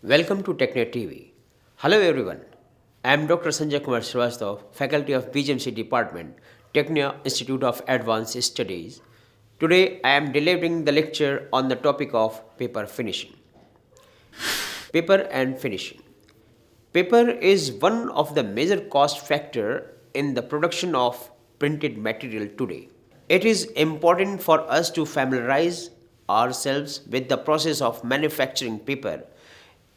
Welcome to TechNet TV. Hello everyone. I am Dr. Sanjay Kumar Srivastav, Faculty of BGMC Department, Technia Institute of Advanced Studies. Today I am delivering the lecture on the topic of paper finishing. Paper and finishing. Paper is one of the major cost factor in the production of printed material today. It is important for us to familiarize ourselves with the process of manufacturing paper,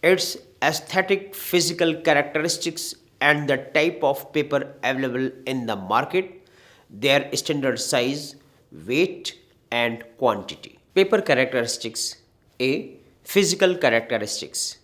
its aesthetic physical characteristics and the type of paper available in the market, their standard size, weight and quantity. Paper characteristics. A. Physical characteristics.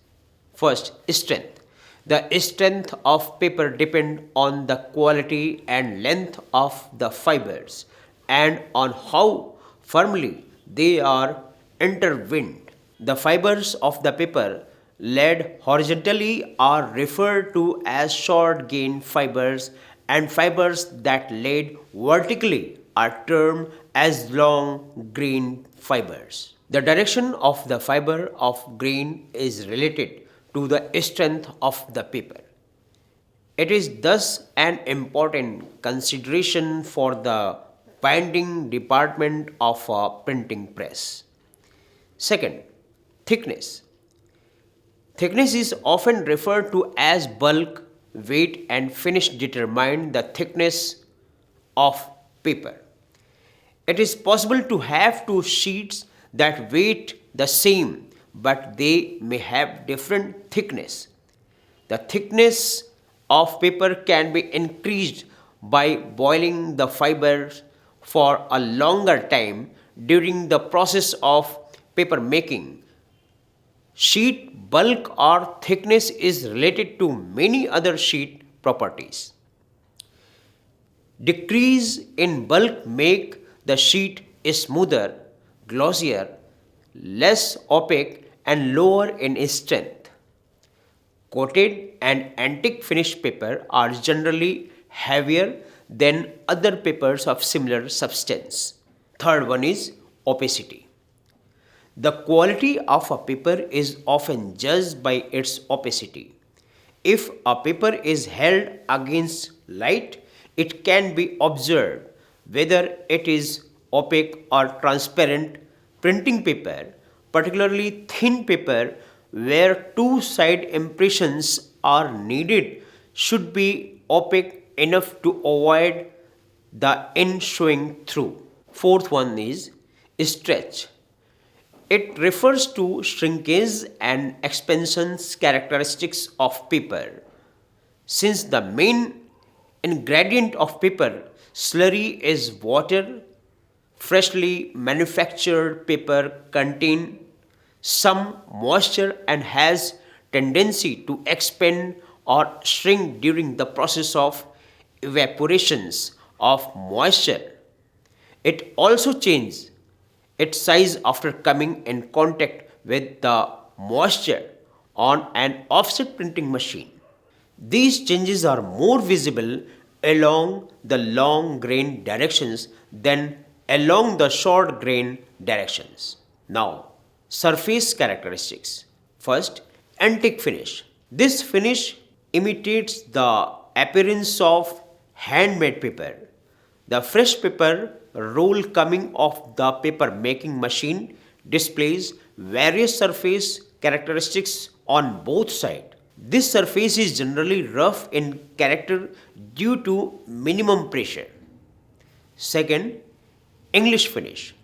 First, strength. The strength of paper depend on the quality and length of the fibers and on how firmly they are intertwined. The fibers of the paper laid horizontally are referred to as short grain fibers and fibers that laid vertically are termed as long grain fibers. The direction of the fiber of grain is related to the strength of the paper. It is thus an important consideration for the binding department of a printing press. Second, thickness. Thickness is often referred to as bulk, weight, and finish determine the thickness of paper. It is possible to have two sheets that weight the same, but they may have different thickness. The thickness of paper can be increased by boiling the fibers for a longer time during the process of paper making. Sheet bulk or thickness is related to many other sheet properties. Decrease in bulk make the sheet smoother, glossier, less opaque and lower in strength. Coated and antique finish paper are generally heavier than other papers of similar substance. Third one is opacity. The quality of a paper is often judged by its opacity. If a paper is held against light, it can be observed whether it is opaque or transparent. Printing paper, particularly thin paper where two side impressions are needed, should be opaque enough to avoid the ink showing through. Fourth one is stretch. It refers to shrinkage and expansion characteristics of paper. Since the main ingredient of paper slurry is water, freshly manufactured paper contain some moisture and has tendency to expand or shrink during the process of evaporations of moisture. It also changes its size after coming in contact with the moisture on an offset printing machine. These changes are more visible along the long grain directions than along the short grain directions. Now, surface characteristics. First, antique finish. This finish imitates the appearance of handmade paper. The fresh paper roll coming off the paper making machine displays various surface characteristics on both sides. This surface is generally rough in character due to minimum pressure. Second, English finish.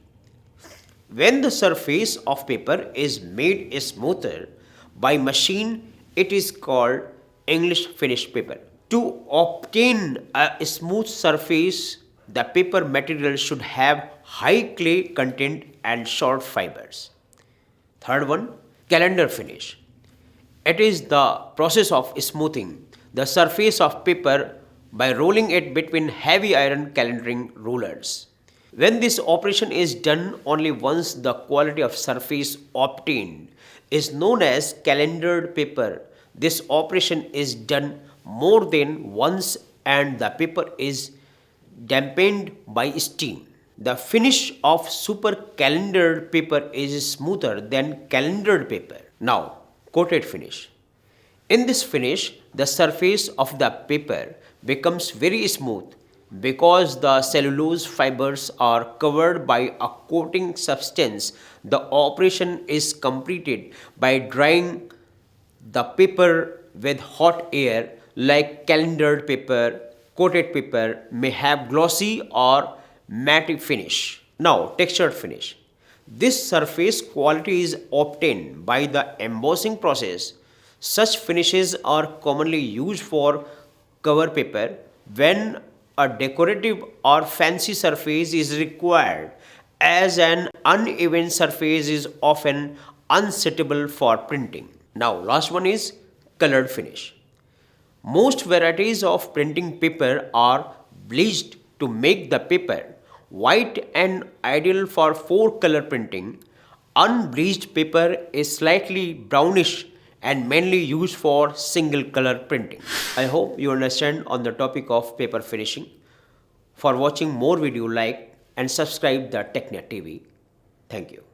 When the surface of paper is made smoother by machine, it is called English finish paper. To obtain a smooth surface, the paper material should have high clay content and short fibers. Third one, calendar finish. It is the process of smoothing the surface of paper by rolling it between heavy iron calendering rollers. When this operation is done only once, the quality of surface obtained is known as calendered paper. This operation is done more than once and the paper is dampened by steam. The finish of super calendered paper is smoother than calendered paper. Now, coated finish. In this finish, the surface of the paper becomes very smooth because the cellulose fibers are covered by a coating substance. The operation is completed by drying the paper with hot air like calendared paper. Coated paper may have glossy or matte finish. Now, textured finish. This surface quality is obtained by the embossing process. Such finishes are commonly used for cover paper when a decorative or fancy surface is required, as an uneven surface is often unsuitable for printing. Now, last one is colored finish. Most varieties of printing paper are bleached to make the paper white and ideal for four color printing. Unbleached paper is slightly brownish and mainly used for single color printing. I hope you understand on the topic of paper finishing. For watching more video, like and subscribe the TechNet TV. Thank you.